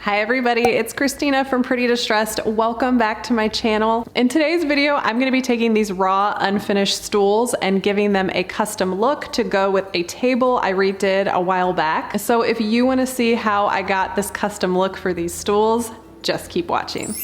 Hi everybody, it's Christina from Pretty Distressed. Welcome back to my channel. In today's video, I'm gonna be taking these raw, unfinished stools and giving them a custom look to go with a table I redid a while back. So if you wanna see how I got this custom look for these stools, just keep watching.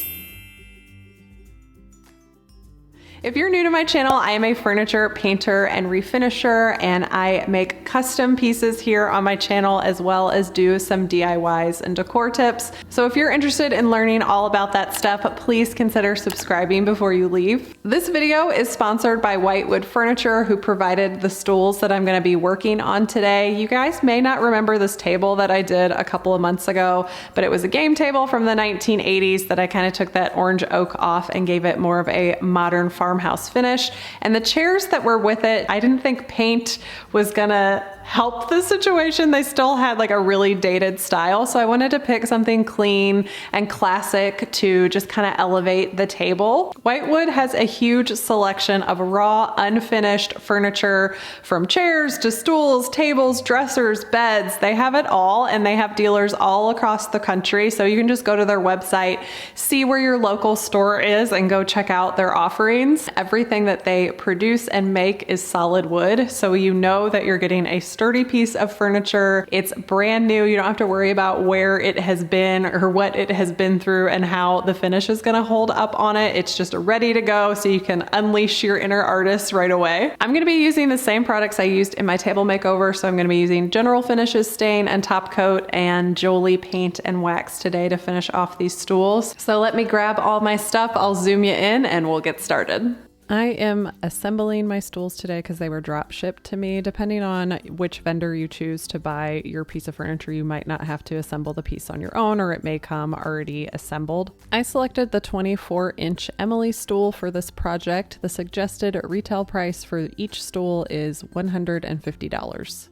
If you're new to my channel, I am a furniture painter and refinisher, and I make custom pieces here on my channel as well as do some DIYs and decor tips. So if you're interested in learning all about that stuff, please consider subscribing before you leave. This video is sponsored by Whitewood Furniture, who provided the stools that I'm gonna be working on today. You guys may not remember this table that I did a couple of months ago, but it was a game table from the 1980s that I kind of took that orange oak off and gave it more of a modern farmhouse finish. And the chairs that were with it, I didn't think paint was gonna help the situation. They still had like a really dated style. So I wanted to pick something clean and classic to just kind of elevate the table. Whitewood has a huge selection of raw, unfinished furniture, from chairs to stools, tables, dressers, beds. They have it all, and they have dealers all across the country. So you can just go to their website, see where your local store is, and go check out their offerings. Everything that they produce and make is solid wood. So you know that you're getting a sturdy piece of furniture. It's brand new. You don't have to worry about where it has been or what it has been through and how the finish is gonna hold up on it. It's just ready to go, so you can unleash your inner artist right away. I'm gonna be using the same products I used in my table makeover. So I'm gonna be using General Finishes stain and top coat and Jolie paint and wax today to finish off these stools. So let me grab all my stuff. I'll zoom you in and we'll get started. I am assembling my stools today because they were drop shipped to me. Depending on which vendor you choose to buy your piece of furniture, you might not have to assemble the piece on your own, or it may come already assembled. I selected the 24-inch Emily stool for this project. The suggested retail price for each stool is $150.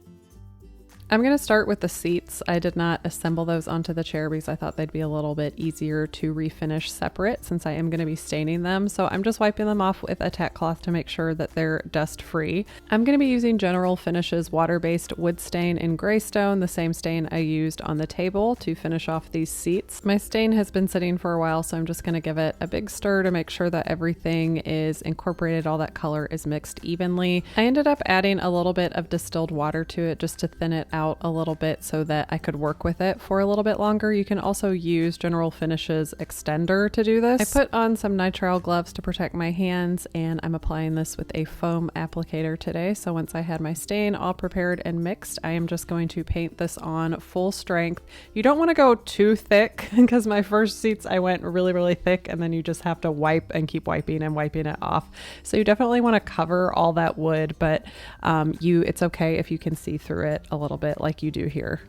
I'm going to start with the seats. I did not assemble those onto the chair because I thought they'd be a little bit easier to refinish separate since I am going to be staining them. So I'm just wiping them off with a tack cloth to make sure that they're dust free. I'm going to be using General Finishes water-based wood stain in Greystone, the same stain I used on the table to finish off these seats. My stain has been sitting for a while, so I'm just going to give it a big stir to make sure that everything is incorporated, all that color is mixed evenly. I ended up adding a little bit of distilled water to it just to thin it out a little bit so that I could work with it for a little bit longer. You can also use General Finishes extender to do this. I put on some nitrile gloves to protect my hands, and I'm applying this with a foam applicator today. So once I had my stain all prepared and mixed, I am just going to paint this on full strength. You don't want to go too thick because my first seats I went really thick, and then you just have to wipe and keep wiping and wiping it off. So you definitely want to cover all that wood, but it's okay if you can see through it a little bit like you do here.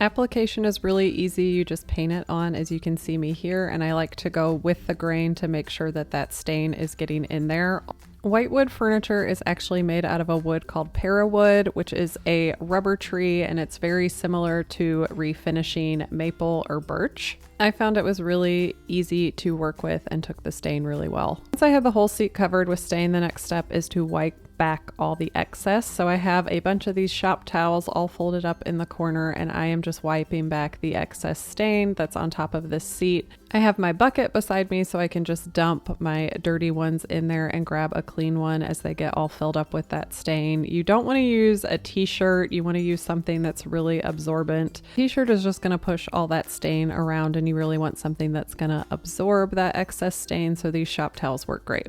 Application is really easy. You just paint it on, as you can see me here, and I like to go with the grain to make sure that that stain is getting in there. Whitewood furniture is actually made out of a wood called parawood, which is a rubber tree, and it's very similar to refinishing maple or birch. I found it was really easy to work with and took the stain really well. Once I had the whole seat covered with stain, the next step is to wipe back all the excess. So I have a bunch of these shop towels all folded up in the corner, and I am just wiping back the excess stain that's on top of this seat. I have my bucket beside me so I can just dump my dirty ones in there and grab a clean one as they get all filled up with that stain. You don't want to use a t-shirt. You want to use something that's really absorbent. T-shirt is just going to push all that stain around, and you really want something that's going to absorb that excess stain, so these shop towels work great.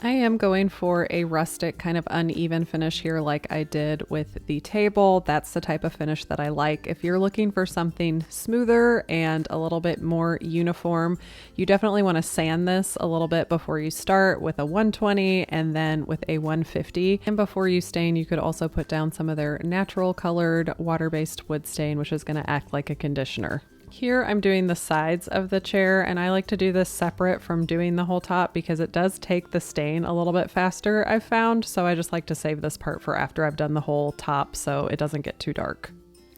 I am going for a rustic kind of uneven finish here like I did with the table. That's the type of finish that I like. If you're looking for something smoother and a little bit more uniform, you definitely want to sand this a little bit before you start with a 120 and then with a 150. And before you stain, you could also put down some of their natural colored water-based wood stain, which is going to act like a conditioner. Here I'm doing the sides of the chair, and I like to do this separate from doing the whole top because it does take the stain a little bit faster, I've found. So I just like to save this part for after I've done the whole top so it doesn't get too dark.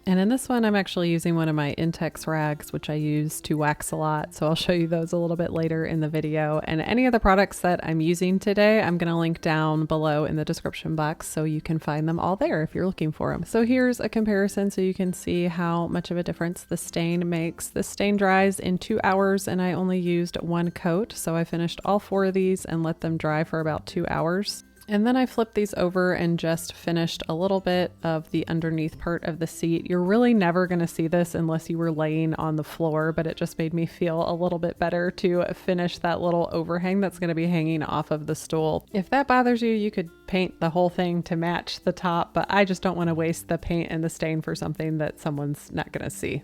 And in this one, I'm actually using one of my Intex rags, which I use to wax a lot. So I'll show you those a little bit later in the video. And any of the products that I'm using today, I'm going to link down below in the description box so you can find them all there if you're looking for them. So here's a comparison so you can see how much of a difference the stain makes. The stain dries in 2 hours and I only used 1 coat. So I finished all 4 of these and let them dry for about 2 hours. And then I flipped these over and just finished a little bit of the underneath part of the seat. You're really never going to see this unless you were laying on the floor, but it just made me feel a little bit better to finish that little overhang that's going to be hanging off of the stool. If that bothers you, you could paint the whole thing to match the top, but I just don't want to waste the paint and the stain for something that someone's not going to see.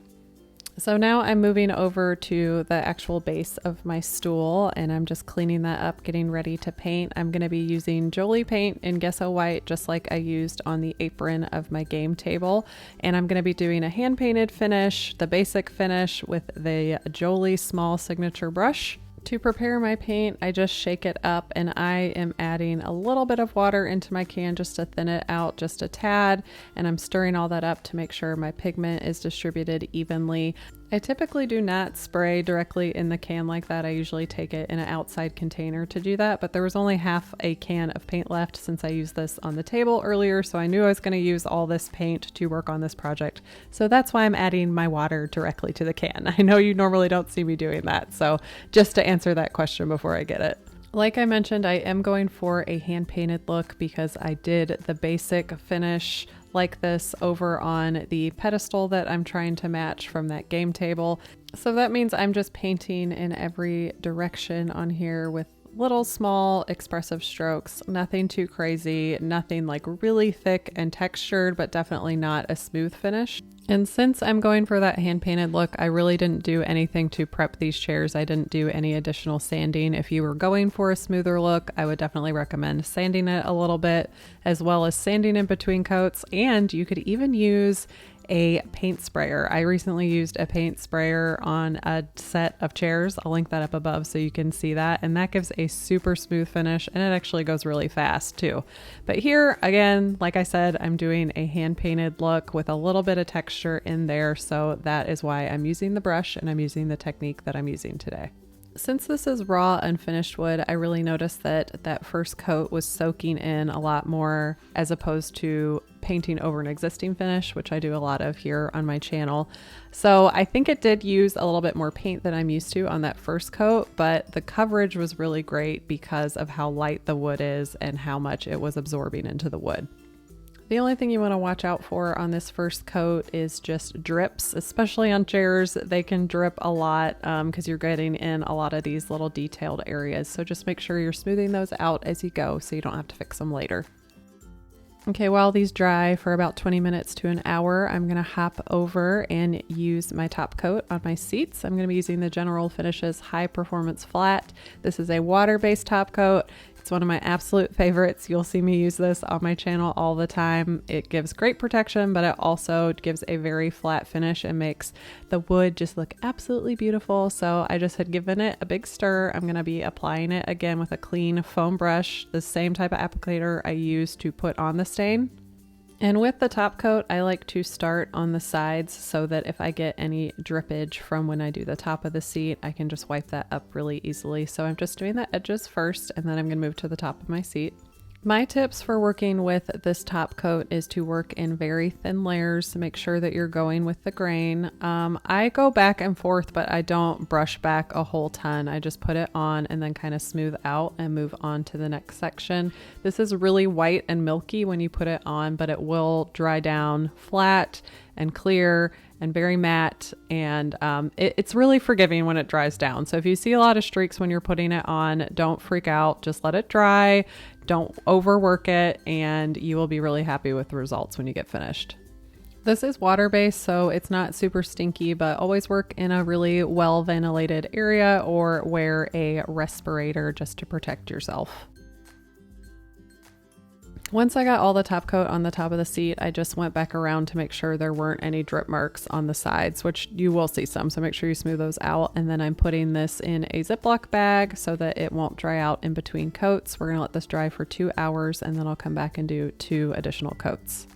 So now I'm moving over to the actual base of my stool and I'm just cleaning that up, getting ready to paint. I'm going to be using Jolie paint in Gesso White, just like I used on the apron of my game table. And I'm going to be doing a hand painted finish, the basic finish with the Jolie small signature brush. To prepare my paint, I just shake it up and I am adding a little bit of water into my can just to thin it out just a tad, and I'm stirring all that up to make sure my pigment is distributed evenly. I typically do not spray directly in the can like that. I usually take it in an outside container to do that, but there was only half a can of paint left since I used this on the table earlier, so I knew I was going to use all this paint to work on this project. So that's why I'm adding my water directly to the can. I know you normally don't see me doing that, so just to answer that question before I get it. Like I mentioned, I am going for a hand painted look because I did the basic finish like this over on the pedestal that I'm trying to match from that game table. So that means I'm just painting in every direction on here with little small expressive strokes, nothing too crazy, nothing like really thick and textured, but definitely not a smooth finish. And since I'm going for that hand painted look, I really didn't do anything to prep these chairs. I didn't do any additional sanding. If you were going for a smoother look, I would definitely recommend sanding it a little bit, as well as sanding in between coats. And you could even use a paint sprayer. I recently used a paint sprayer on a set of chairs. I'll link that up above so you can see that. And that gives a super smooth finish and it actually goes really fast too. But here again, like I said, I'm doing a hand painted look with a little bit of texture in there. So that is why I'm using the brush and I'm using the technique that I'm using today. Since this is raw unfinished wood, I really noticed that that first coat was soaking in a lot more as opposed to painting over an existing finish, which I do a lot of here on my channel. So I think it did use a little bit more paint than I'm used to on that first coat, but the coverage was really great because of how light the wood is and how much it was absorbing into the wood. The only thing you want to watch out for on this first coat is just drips, especially on chairs. They can drip a lot because you're getting in a lot of these little detailed areas. So just make sure you're smoothing those out as you go so you don't have to fix them later. Okay, while these dry for about 20 minutes to an hour, I'm going to hop over and use my top coat on my seats. I'm going to be using the General Finishes High Performance Flat. This is a water-based top coat. It's one of my absolute favorites. You'll see me use this on my channel all the time. It gives great protection, but it also gives a very flat finish and makes the wood just look absolutely beautiful. So I just had given it a big stir. I'm going to be applying it again with a clean foam brush, the same type of applicator I use to put on the stain. And with the top coat, I like to start on the sides so that if I get any drippage from when I do the top of the seat, I can just wipe that up really easily. So I'm just doing the edges first, and then I'm going to move to the top of my seat. My tips for working with this top coat is to work in very thin layers to make sure that you're going with the grain. I go back and forth, but I don't brush back a whole ton. I just put it on and then kind of smooth out and move on to the next section. This is really white and milky when you put it on, but it will dry down flat and clear and very matte, and it's really forgiving when it dries down. So if you see a lot of streaks when you're putting it on, don't freak out, just let it dry, don't overwork it, and you will be really happy with the results when you get finished. This is water-based, so it's not super stinky, but always work in a really well ventilated area or wear a respirator just to protect yourself. Once I got all the top coat on the top of the seat, I just went back around to make sure there weren't any drip marks on the sides, which you will see some, so make sure you smooth those out. And then I'm putting this in a Ziploc bag so that it won't dry out in between coats. We're gonna let this dry for 2 hours and then I'll come back and do 2 additional coats.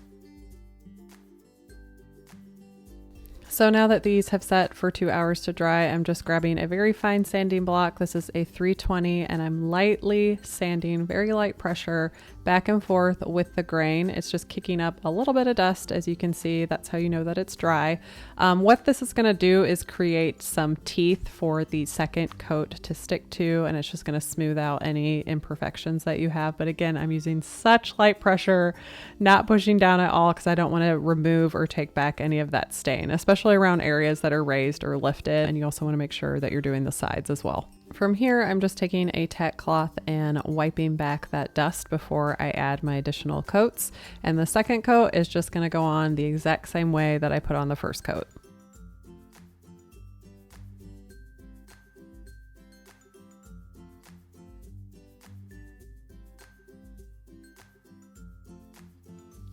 So now that these have set for 2 hours to dry, I'm just grabbing a very fine sanding block. This is a 320 and I'm lightly sanding, very light pressure, back and forth with the grain. It's just kicking up a little bit of dust. As you can see, that's how you know that it's dry. What this is going to do is create some teeth for the second coat to stick to, and it's just going to smooth out any imperfections that you have. But again, I'm using such light pressure, not pushing down at all, because I don't want to remove or take back any of that stain, especially around areas that are raised or lifted. And you also want to make sure that you're doing the sides as well. From here, I'm just taking a tack cloth and wiping back that dust before I add my additional coats. And the second coat is just going to go on the exact same way that I put on the first coat.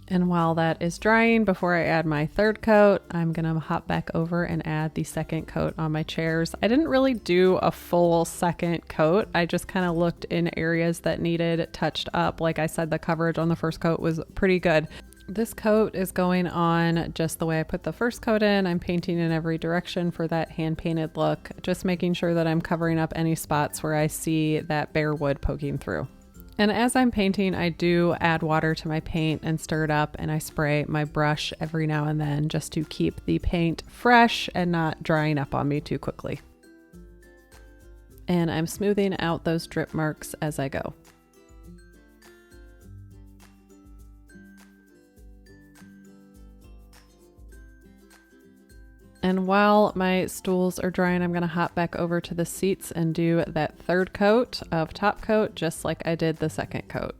And while that is drying, before I add my third coat, I'm gonna hop back over and add the second coat on my chairs. I didn't really do a full second coat. I just kind of looked in areas that needed touched up. Like I said, the coverage on the first coat was pretty good. This coat is going on just the way I put the first coat in. I'm painting in every direction for that hand painted look, just making sure that I'm covering up any spots where I see that bare wood poking through. And as I'm painting, I do add water to my paint and stir it up, and I spray my brush every now and then just to keep the paint fresh and not drying up on me too quickly. And I'm smoothing out those drip marks as I go. And while my stools are drying, I'm going to hop back over to the seats and do that third coat of top coat, just like I did the second coat.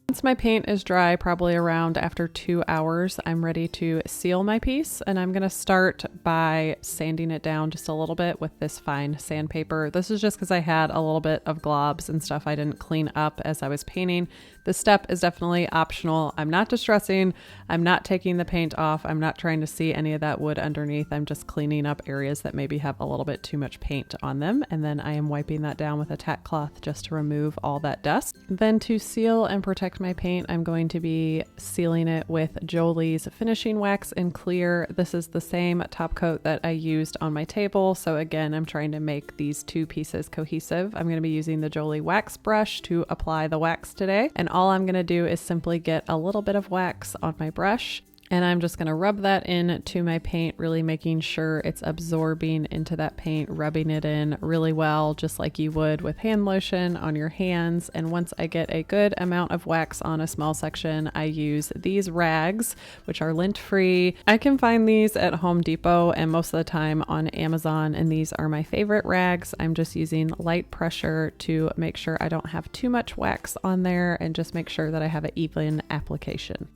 Once my paint is dry, probably around after 2 hours, I'm ready to seal my piece, and I'm going to start by sanding it down just a little bit with this fine sandpaper. This is just because I had a little bit of globs and stuff I didn't clean up as I was painting. This step is definitely optional. I'm not distressing. I'm not taking the paint off. I'm not trying to see any of that wood underneath. I'm just cleaning up areas that maybe have a little bit too much paint on them, and then I am wiping that down with a tack cloth just to remove all that dust. Then to seal and protect my paint, I'm going to be sealing it with Jolie's Finishing Wax in Clear. This is the same top coat that I used on my table. So again, I'm trying to make these two pieces cohesive. I'm going to be using the Jolie wax brush to apply the wax today. And all I'm going to do is simply get a little bit of wax on my brush, and I'm just going to rub that into my paint, really making sure it's absorbing into that paint, rubbing it in really well, just like you would with hand lotion on your hands. And once I get a good amount of wax on a small section, I use these rags, which are lint-free. I can find these at Home Depot and most of the time on Amazon, and these are my favorite rags. I'm just using light pressure to make sure I don't have too much wax on there and just make sure that I have an even application.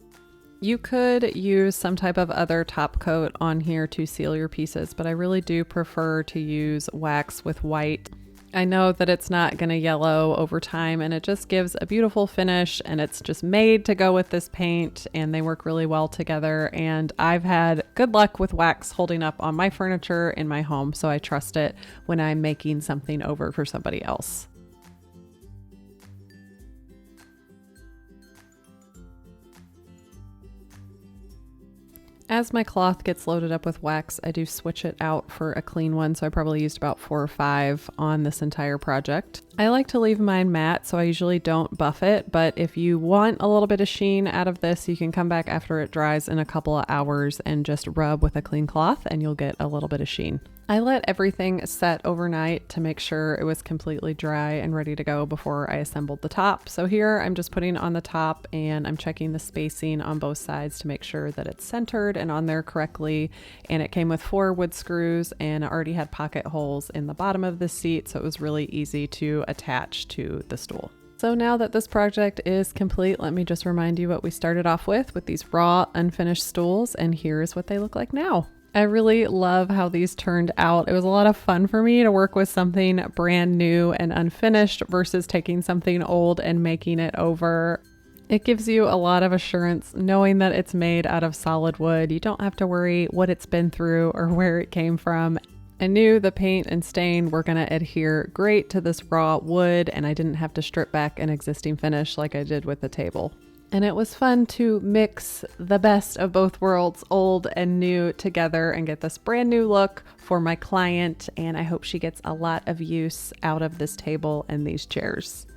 You could use some type of other top coat on here to seal your pieces, but I really do prefer to use wax with white. I know that it's not going to yellow over time, and it just gives a beautiful finish, and it's just made to go with this paint, and they work really well together. And I've had good luck with wax holding up on my furniture in my home, so I trust it when I'm making something over for somebody else. As my cloth gets loaded up with wax, I do switch it out for a clean one, so I probably used about 4 or 5 on this entire project. I like to leave mine matte, so I usually don't buff it, but if you want a little bit of sheen out of this, you can come back after it dries in a couple of hours and just rub with a clean cloth and you'll get a little bit of sheen. I let everything set overnight to make sure it was completely dry and ready to go before I assembled the top. So here I'm just putting on the top and I'm checking the spacing on both sides to make sure that it's centered and on there correctly. And it came with 4 wood screws and it already had pocket holes in the bottom of the seat, so it was really easy to attach to the stool. So now that this project is complete, let me just remind you what we started off with these raw unfinished stools, and here's what they look like now. I really love how these turned out. It was a lot of fun for me to work with something brand new and unfinished versus taking something old and making it over. It gives you a lot of assurance knowing that it's made out of solid wood. You don't have to worry what it's been through or where it came from. I knew the paint and stain were going to adhere great to this raw wood, and I didn't have to strip back an existing finish like I did with the table. And it was fun to mix the best of both worlds, old and new, together and get this brand new look for my client. And I hope she gets a lot of use out of this table and these chairs.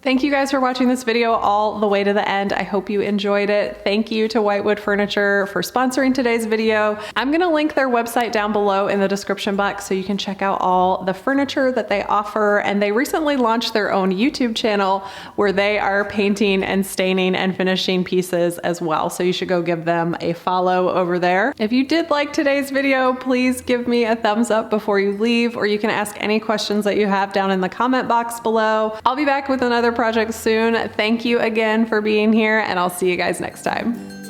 Thank you guys for watching this video all the way to the end. I hope you enjoyed it. Thank you to Whitewood Furniture for sponsoring today's video. I'm gonna link their website down below in the description box so you can check out all the furniture that they offer. And they recently launched their own YouTube channel where they are painting and staining and finishing pieces as well. So you should go give them a follow over there. If you did like today's video, please give me a thumbs up before you leave, or you can ask any questions that you have down in the comment box below. I'll be back with another project soon. Thank you again for being here, and I'll see you guys next time.